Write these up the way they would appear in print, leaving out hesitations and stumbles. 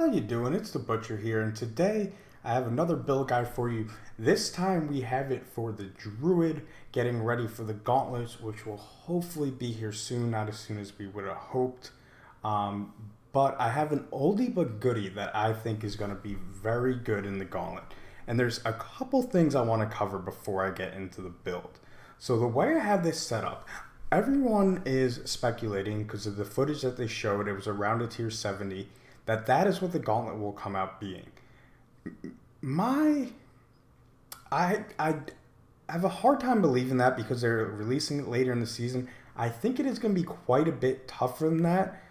How you doing? It's the Butcher here, and today I have another build guide for you. This time we have it for the Druid, getting ready for the Gauntlets, which will hopefully be here soon, not as soon as we would have hoped. Um, but I have an oldie but goodie that I think is going to be very good in the Gauntlet. And there's a couple things I want to cover before I get into the build. So the way I have this set up, everyone is speculating because of the footage that they showed, it was around a tier 70, that is what the Gauntlet will come out being. I have a hard time believing that because they're releasing it later in the season. I think it is going to be quite a bit tougher than that.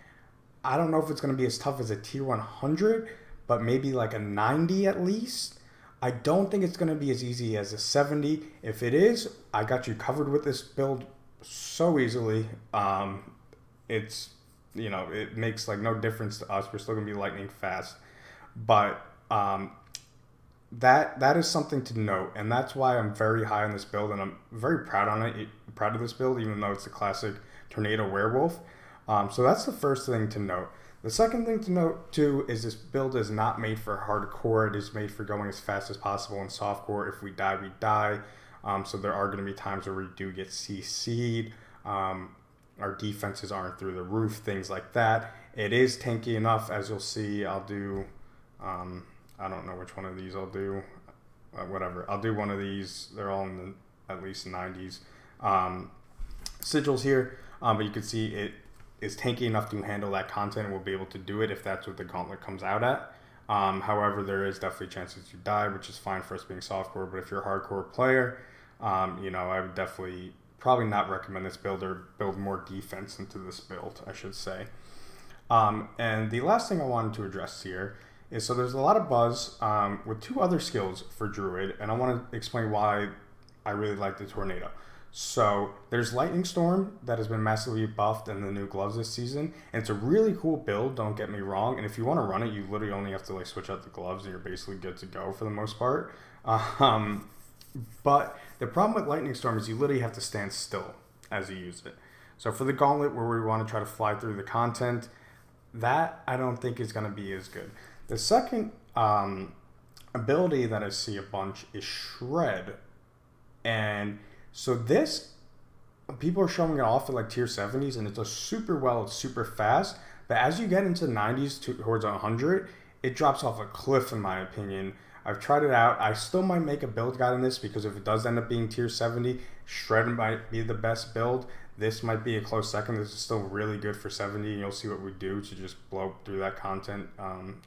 I don't know if it's going to be as tough as a tier 100, but maybe like a 90 at least. I don't think it's going to be as easy as a 70. If it is, I got you covered with this build so easily. It makes like no difference to us. We're still gonna be lightning fast, but that is something to note, and that's why I'm very high on this build, and I'm very proud of this build, even though it's the classic tornado werewolf. So that's the first thing to note. The second thing to note too is this build is not made for hardcore. It is made for going as fast as possible in softcore. If we die, we die. So there are going to be times where we do get CC'd. Our defenses aren't through the roof, things like that. It is tanky enough, as you'll see. I'll do, I don't know which one of these I'll do. Whatever. I'll do one of these. They're all in the at least 90s. Sigils here, but you can see it is tanky enough to handle that content and will be able to do it if that's what the Gauntlet comes out at. However, there is definitely chances you die, which is fine for us being softcore. But if you're a hardcore player, I would definitely probably not recommend this build, or build more defense into this build, I should say. And the last thing I wanted to address here is, so there's a lot of buzz with two other skills for Druid, and I want to explain why I really like the Tornado. So there's Lightning Storm that has been massively buffed in the new gloves this season, and it's a really cool build, don't get me wrong, and if you want to run it, you literally only have to like switch out the gloves and you're basically good to go for the most part. But the problem with Lightning Storm is you literally have to stand still as you use it. So for the Gauntlet, where we want to try to fly through the content, that I don't think is going to be as good. The second ability that I see a bunch is Shred. And so this, people are showing it off at like tier 70s, and it does super well, it's super fast. But as you get into 90s towards 100, it drops off a cliff in my opinion. I've tried it out. I still might make a build guide on this because if it does end up being tier 70, Shred might be the best build. This might be a close second. This is still really good for 70, and you'll see what we do to just blow through that content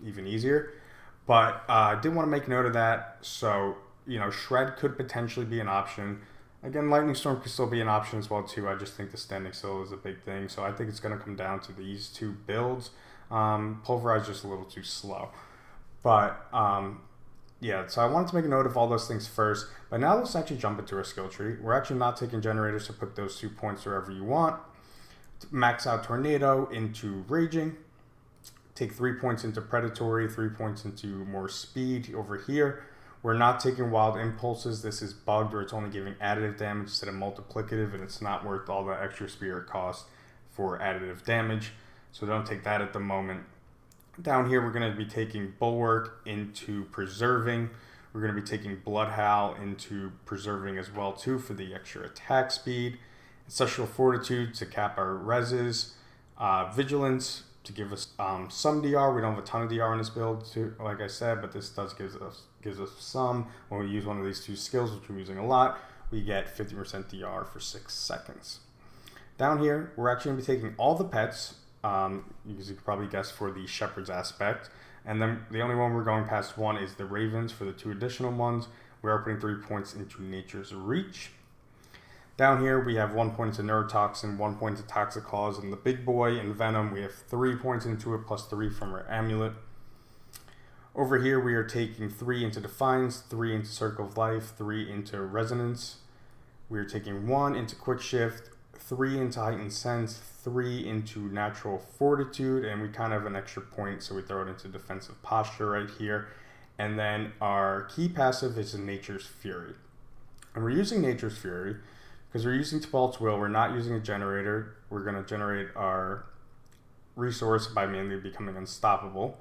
even easier. But I did want to make note of that. So, Shred could potentially be an option. Again, Lightning Storm could still be an option as well too. I just think the standing still is a big thing. So I think it's going to come down to these two builds. Pulverize just a little too slow. But yeah, so I wanted to make a note of all those things first, but now let's actually jump into our skill tree. We're actually not taking generators, so put those 2 points wherever you want. Max out Tornado into Raging. Take 3 points into Predatory, 3 points into more speed over here. We're not taking Wild Impulses. This is bugged, where it's only giving additive damage instead of multiplicative, and it's not worth all the extra spirit cost for additive damage. So don't take that at the moment. Down here, we're going to be taking Bulwark into Preserving. We're going to be taking Bloodhowl into Preserving as well, too, for the extra attack speed. Ancestral Fortitude to cap our reses. Vigilance to give us some DR. We don't have a ton of DR in this build, too, like I said, but this does gives us some. When we use one of these two skills, which we're using a lot, we get 50% DR for 6 seconds. Down here, we're actually going to be taking all the pets. You could probably guess for the Shepherd's aspect. And then the only one we're going past one is the Ravens for the 2 additional ones. We are putting 3 points into Nature's Reach. Down here we have 1 point into Neurotoxin, 1 point into Toxic Claws, and the big boy in Venom we have 3 points into it plus 3 from our Amulet. Over here we are taking 3 into Defiance, 3 into Circle of Life, 3 into Resonance. We are taking 1 into Quick Shift, 3 into Heightened Sense, 3 into Natural Fortitude, and we kind of have an extra point, so we throw it into Defensive Posture right here. And then our key passive is Nature's Fury. And we're using Nature's Fury because we're using Tibalt's Will. We're not using a generator. We're going to generate our resource by mainly becoming unstoppable.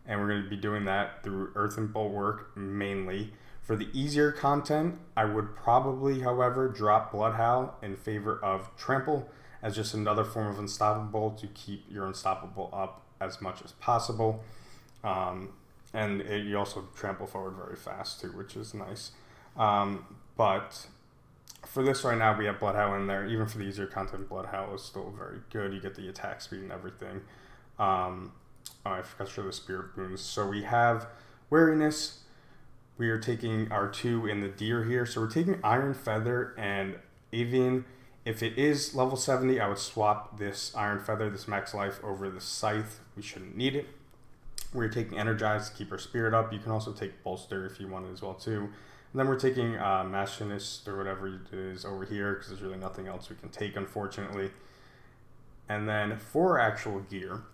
and we're going to be doing that through Earthen Bulwark mainly. For the easier content, I would probably, however, drop Bloodhowl in favor of Trample as just another form of Unstoppable to keep your Unstoppable up as much as possible. You also trample forward very fast too, which is nice. But for this right now, we have Bloodhowl in there. Even for the easier content, Bloodhowl is still very good. You get the attack speed and everything. I forgot to show the Spirit Boons. So we have Wariness. We are taking our 2 in the Deer here. So we're taking Iron Feather and Avian. If it is level 70, I would swap this Iron Feather, this max life, over the Scythe. We shouldn't need it. We're taking Energize to keep our Spirit up. You can also take Bolster if you want it as well too. And then we're taking Machinist or whatever it is over here because there's really nothing else we can take, unfortunately. And then for actual gear,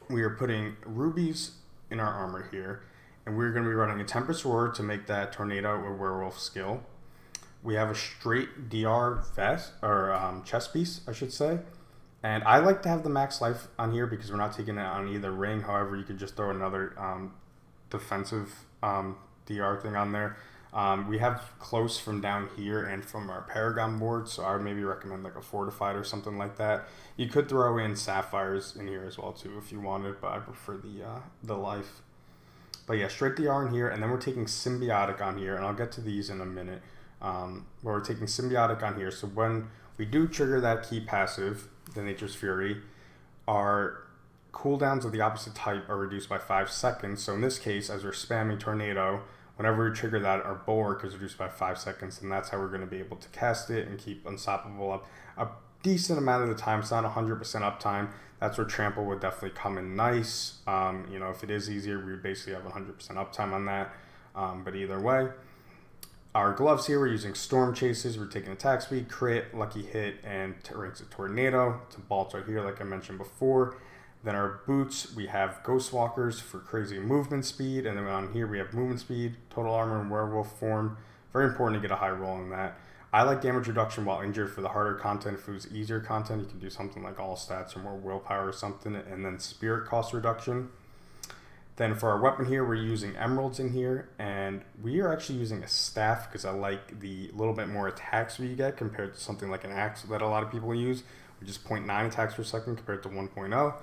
we are putting rubies in our armor here. And we're going to be running a Tempest Roar to make that Tornado or Werewolf skill. We have a straight DR vest, or chest piece, I should say. And I like to have the max life on here because we're not taking it on either ring. However, you could just throw another defensive DR thing on there. We have close from down here and from our Paragon board, so I would maybe recommend like a Fortified or something like that. You could throw in Sapphires in here as well too if you wanted, but I prefer the life. But yeah, straight DR in here, and then we're taking Symbiotic on here, and I'll get to these in a minute. Where we're taking Symbiotic on here, so when we do trigger that key passive, the Nature's Fury, our cooldowns of the opposite type are reduced by 5 seconds. So in this case, as we're spamming Tornado, whenever we trigger that, our Bulwark is reduced by 5 seconds, and that's how we're going to be able to cast it and keep Unstoppable up a decent amount of the time. It's not 100% uptime. That's where Trample would definitely come in nice. If it is easier, we would basically have 100% uptime on that. But either way, our gloves here, we're using Storm Chases. We're taking attack speed, crit, lucky hit, and ranks of Tornado to Bolt right here, like I mentioned before. Then our boots, we have Ghost Walkers for crazy movement speed. And then on here, we have movement speed, total armor, and werewolf form. Very important to get a high roll on that. I like damage reduction while injured for the harder content. If it was easier content, you can do something like all stats or more willpower or something. And then spirit cost reduction. Then for our weapon here, we're using emeralds in here, and we are actually using a staff because I like the little bit more attacks we get compared to something like an axe that a lot of people use, which is 0.9 attacks per second compared to 1.0.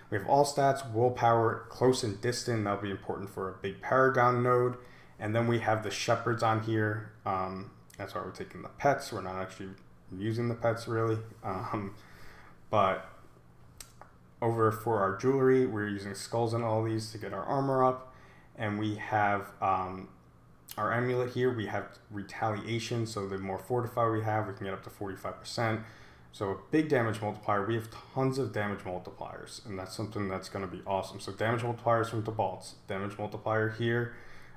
We have all stats, willpower, close and distant. That'll be important for a big Paragon node. And then we have the shepherds on here. That's why we're taking the pets. We're not actually using the pets really, but over for our jewelry, we're using skulls and all these to get our armor up. And we have our amulet here. We have retaliation, so the more fortified we have, we can get up to 45%. So a big damage multiplier. We have tons of damage multipliers, and that's something that's going to be awesome. So damage multipliers from Debalts. Damage multiplier here.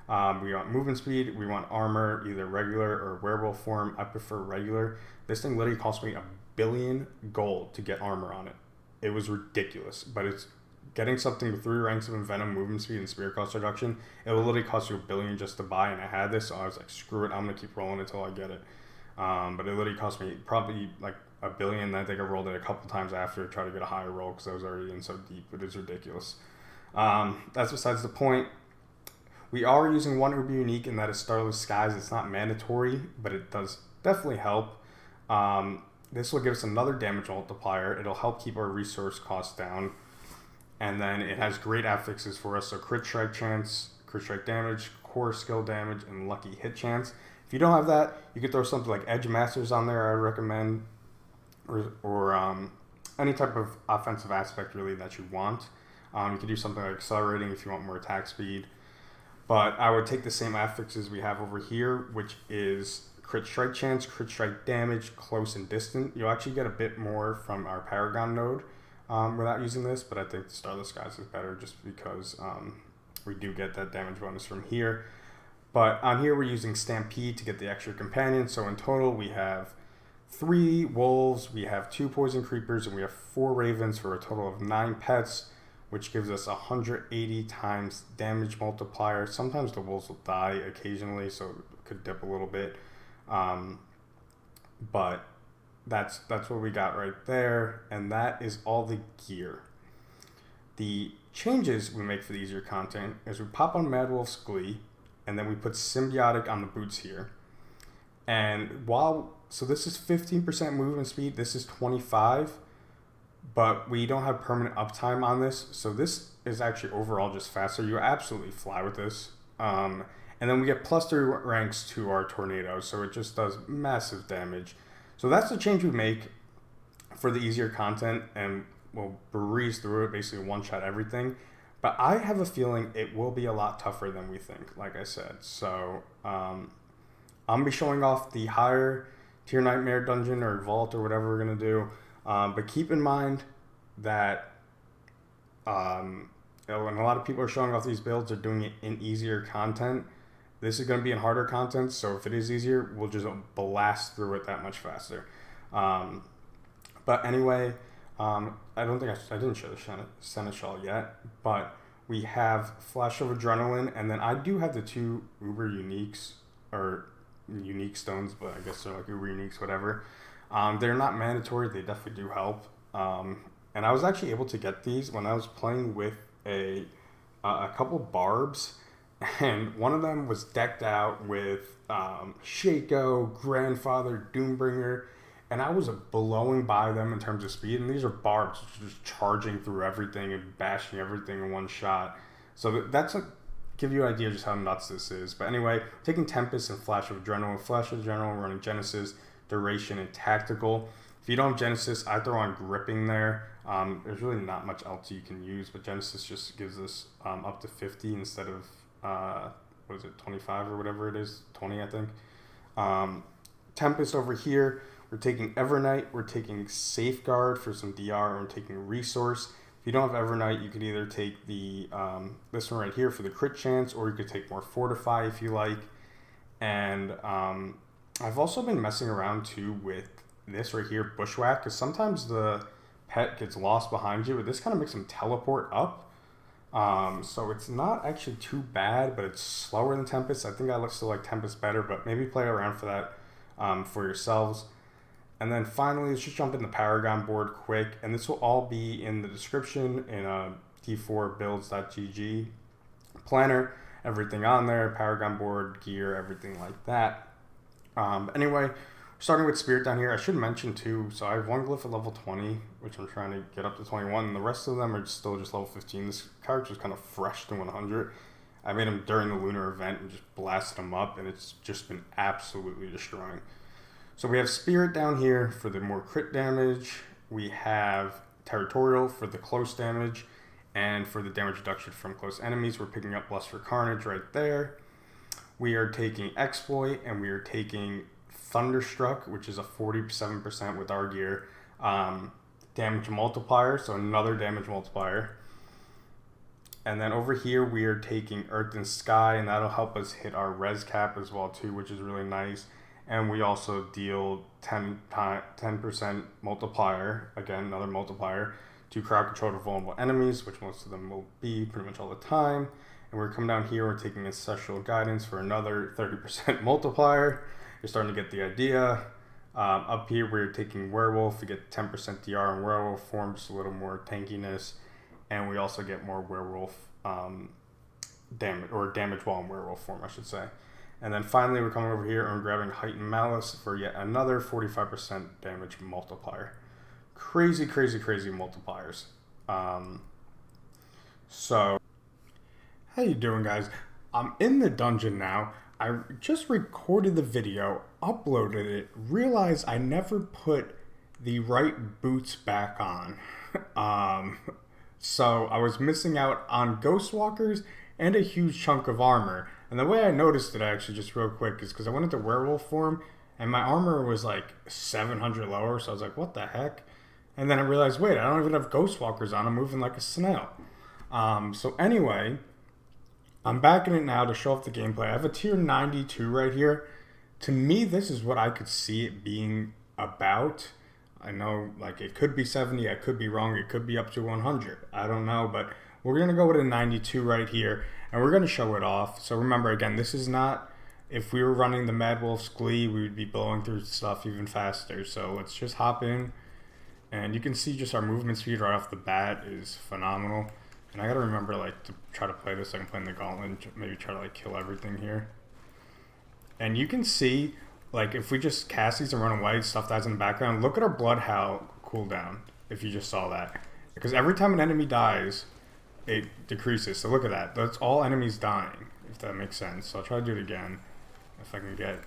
We want movement speed. We want armor, either regular or werewolf form. I prefer regular. This thing literally cost me 1 billion gold to get armor on it. It was ridiculous, but it's getting something with 3 ranks of Envenom, movement speed, and spirit cost reduction. It will literally cost you 1 billion just to buy, and I had this, so I was like, screw it, I'm gonna keep rolling until I get it. But it literally cost me probably like 1 billion. I think I rolled it a couple times after to try to get a higher roll because I was already in so deep. It is ridiculous. That's besides the point. We are using one Uber Unique, and that is Starless Skies. It's not mandatory, but it does definitely help. This will give us another damage multiplier. It'll help keep our resource costs down. And then it has great affixes for us. So crit strike chance, crit strike damage, core skill damage, and lucky hit chance. If you don't have that, you could throw something like Edge Masters on there, I would recommend. Or any type of offensive aspect really that you want. You could do something like accelerating if you want more attack speed. But I would take the same affixes we have over here, which is crit strike chance, crit strike damage, close and distant. You'll actually get a bit more from our Paragon node without using this, but I think the Starless Skies is better just because we do get that damage bonus from here. But on here we're using Stampede to get the extra companion. So in total we have 3 wolves, we have 2 poison creepers, and we have 4 ravens for a total of 9 pets, which gives us 180 times damage multiplier. Sometimes the wolves will die occasionally, so it could dip a little bit. But that's what we got right there, and that is all the gear. The changes we make for the easier content is we pop on Mad Wolf's Glee, and then we put Symbiotic on the boots here. And so this is 15% movement speed, this is 25, but we don't have permanent uptime on this, so this is actually overall just faster. You absolutely fly with this. And then we get +3 ranks to our tornado, so it just does massive damage. So that's the change we make for the easier content, and we'll breeze through it, basically one-shot everything. But I have a feeling it will be a lot tougher than we think, like I said. So I'm going to be showing off the higher tier Nightmare Dungeon or Vault or whatever we're going to do. But keep in mind that when a lot of people are showing off these builds, they're doing it in easier content. This is going to be in harder content, so if it is easier, we'll just blast through it that much faster. But anyway, I didn't show the Seneschal yet, but we have Flash of Adrenaline, and then I do have the 2 Uber Uniques, or unique stones, but I guess they're like Uber Uniques, whatever. They're not mandatory, they definitely do help. And I was actually able to get these when I was playing with a couple barbs, and one of them was decked out with Shaco, Grandfather, Doombringer, and I was blowing by them in terms of speed, and these are barbs just charging through everything and bashing everything in one shot. So that's give you an idea of just how nuts this is. But anyway, taking Tempest and Flash of Adrenaline. Flash of Adrenaline running Genesis, Duration, and Tactical. If you don't have Genesis, I throw on Gripping there. There's really not much else you can use, but Genesis just gives us up to 50 instead of, 25 or whatever it is, 20 I think. Tempest over here, we're taking Evernight, we're taking Safeguard for some DR, and we're taking Resource. If you don't have Evernight, you could either take the this one right here for the crit chance, or you could take more Fortify if you like. And I've also been messing around too with this right here, Bushwhack, because sometimes the pet gets lost behind you, but this kind of makes them teleport up. So it's not actually too bad, but it's slower than Tempest. I think I still like Tempest better, but maybe play around for that for yourselves. And then finally, let's just jump in the Paragon board quick, and this will all be in the description in d4builds.gg planner, everything on there, Paragon board, gear, everything like that. Anyway, starting with Spirit down here, I should mention too, so I have one glyph at level 20, which I'm trying to get up to 21, and the rest of them are still just level 15. This character is kind of fresh to 100. I made him during the lunar event and just blasted him up, and it's just been absolutely destroying. So we have Spirit down here for the more crit damage. We have Territorial for the close damage, and for the damage reduction from close enemies, we're picking up Lust for Carnage right there. We are taking Exploit, and we are taking Thunderstruck, which is a 47% with our gear. Damage multiplier, so another damage multiplier. And then over here, we are taking Earth and Sky, and that'll help us hit our res cap as well too, which is really nice. And we also deal 10% multiplier, again, another multiplier, to crowd control to vulnerable enemies, which most of them will be pretty much all the time. And we're coming down here, we're taking Ancestral Guidance for another 30% multiplier. You're starting to get the idea. Up here, we're taking Werewolf. We get 10% DR in Werewolf form, just a little more tankiness. And we also get more Werewolf damage, or damage while in Werewolf form, I should say. And then finally, we're coming over here and we're grabbing Heightened Malice for yet another 45% damage multiplier. Crazy, crazy, crazy multipliers. So, how you doing, guys? I'm in the dungeon now. I just recorded the video, uploaded it, realized I never put the right boots back on. So I was missing out on Ghost Walkers and a huge chunk of armor. And the way I noticed it, actually, just real quick, is because I went into werewolf form, and my armor was like 700 lower, so I was like, what the heck? And then I realized, wait, I don't even have Ghost Walkers on, I'm moving like a snail. So anyway, I'm back in it now to show off the gameplay. I have a tier 92 right here. To me, this is what I could see it being about. I know, like, it could be 70, I could be wrong, it could be up to 100. I don't know, but we're going to go with a 92 right here, and we're going to show it off. So remember, again, this is not, if we were running the Mad Wolf's Glee, we would be blowing through stuff even faster. So let's just hop in, and you can see just our movement speed right off the bat is phenomenal. And I gotta remember like to try to play this like I'm playing the Gauntlet and maybe try to like kill everything here. And you can see like if we just cast these and run away, stuff dies in the background. Look at our Blood Howl cooldown if you just saw that. Because every time an enemy dies, it decreases. So look at that. That's all enemies dying, if that makes sense. So I'll try to do it again. If I can get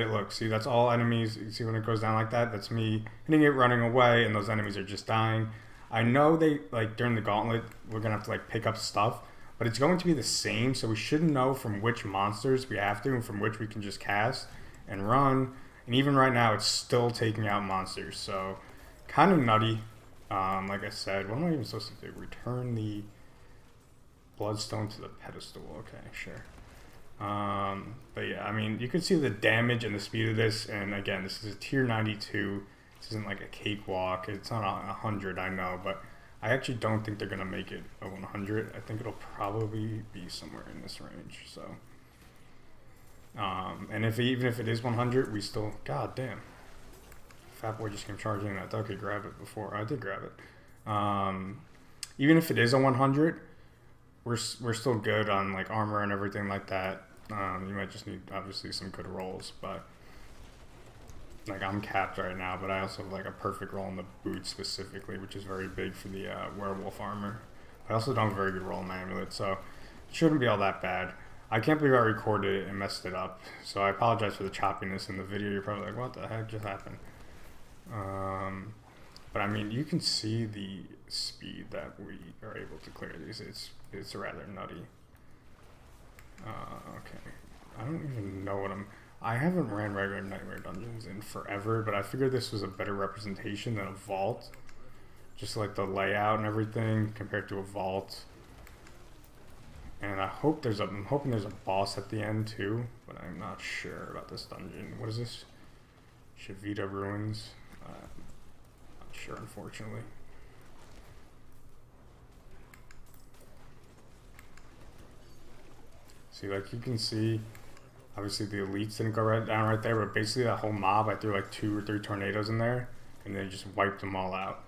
it, look, see, that's all enemies. You see when it goes down like that? That's me hitting it, running away, and those enemies are just dying. I know they, like, during the Gauntlet, we're going to have to, like, pick up stuff, but it's going to be the same, so we should know from which monsters we have to and from which we can just cast and run. And even right now, it's still taking out monsters, so kind of nutty. Like I said, what am I even supposed to do? Return the Bloodstone to the pedestal. Okay, sure. But yeah, I mean, you can see the damage and the speed of this, and again, this is a tier 92. This isn't like a cakewalk. It's not 100, I know, but I actually don't think they're gonna make it a 100. I think it'll probably be somewhere in this range. So, and even if it is 100, we still, god damn, Fat Boy just came charging in. I thought I could grab it before. I did grab it. Even if it is a 100, we're still good on like armor and everything like that. You might just need obviously some good rolls, but like I'm capped right now, but I also have like a perfect roll in the boots specifically, which is very big for the werewolf armor. I also don't have a very good roll in my amulet, so it shouldn't be all that bad. I can't believe I recorded it and messed it up, so I apologize for the choppiness in the video. You're probably like, what the heck just happened? But I mean, you can see the speed that we are able to clear these. It's rather nutty. Okay, I don't even know what I haven't ran regular Nightmare Dungeons in forever, but I figured this was a better representation than a vault. Just like the layout and everything compared to a vault. And I'm hoping there's a boss at the end too, but I'm not sure about this dungeon. What is this? Shavita Ruins. Not sure, unfortunately. See, like you can see, obviously the elites didn't go down right there, but basically that whole mob, I threw like 2 or 3 tornadoes in there, and they just wiped them all out.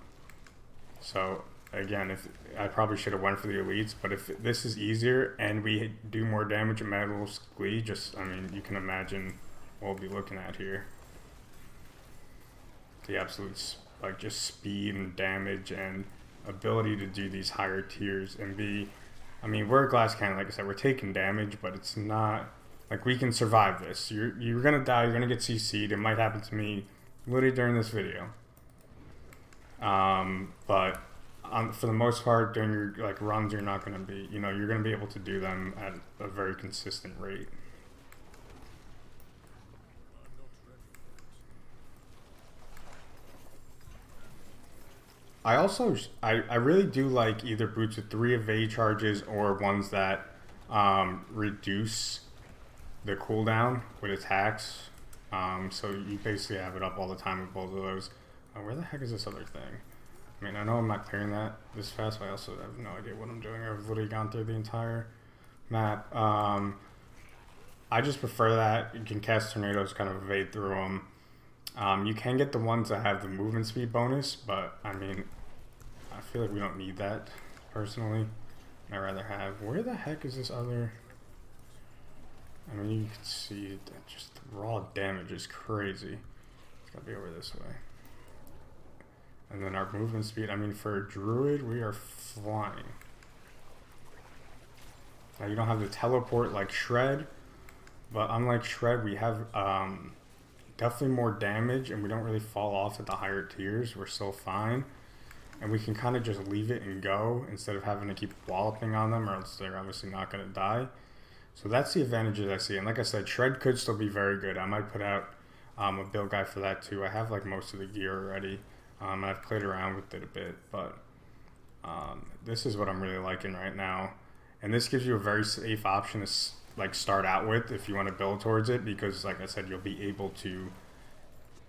So again, if I probably should have went for the elites, but if this is easier and we do more damage at Metal Glee, I mean, you can imagine what we'll be looking at here. The absolute, like, just speed and damage and ability to do these higher tiers and be, I mean, we're a glass cannon, like I said, we're taking damage, but it's not, like, we can survive this. You're gonna die, you're gonna get CC'd, it might happen to me literally during this video. But for the most part, during your, like, runs, you're not gonna be, you know, you're gonna be able to do them at a very consistent rate. I really do like either boots with 3 evade charges or ones that reduce the cooldown with attacks. So you basically have it up all the time with both of those. Where the heck is this other thing? I mean, I know I'm not clearing that this fast, but I also have no idea what I'm doing. I've literally gone through the entire map. I just prefer that. You can cast tornadoes, kind of evade through them. You can get the ones that have the movement speed bonus, but I mean, I feel like we don't need that personally. I'd rather have, where the heck is this other? I mean, you can see that just the raw damage is crazy. It's gotta be over this way. And then our movement speed, I mean, for a Druid, we are flying. Now, you don't have the teleport like Shred, but unlike Shred, we have definitely more damage, and we don't really fall off at the higher tiers. We're still fine. And we can kind of just leave it and go instead of having to keep walloping on them, or else they're obviously not going to die. So that's the advantages I see. And like I said, Shred could still be very good. I might put out a build guide for that too. I have like most of the gear already. And I've played around with it a bit, but this is what I'm really liking right now. And this gives you a very safe option to like start out with if you want to build towards it, because like I said, you'll be able to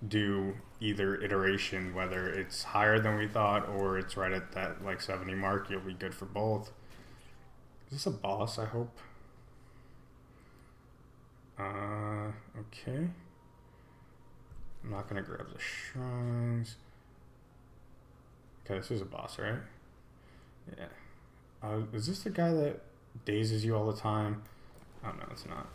do either iteration, whether it's higher than we thought or it's right at that like 70 mark. You'll be good for both. Is this a boss? I hope. Okay. I'm not gonna grab the shrines. Okay, this is a boss, right? Yeah. Is this the guy that dazes you all the time? Oh, no, it's not.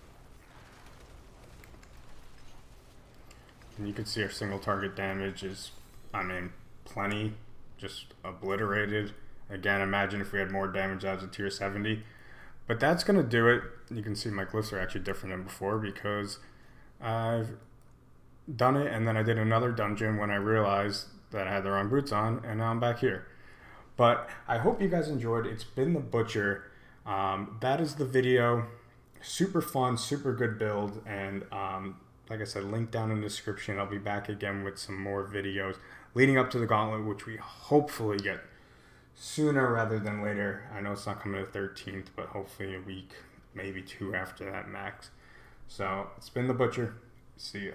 And you can see our single target damage is, I mean, plenty. Just obliterated. Again, imagine if we had more damage as a tier 70. But that's going to do it. You can see my glyphs are actually different than before because I've done it, and then I did another dungeon when I realized that I had the wrong boots on, and now I'm back here. But I hope you guys enjoyed. It's been the Butcher. That is the video. Super fun, super good build, and like I said, link down in the description. I'll be back again with some more videos leading up to the Gauntlet, which we hopefully get sooner rather than later. I know it's not coming the 13th, but hopefully a week, maybe 2 after that max. So it's been the Butcher. See ya.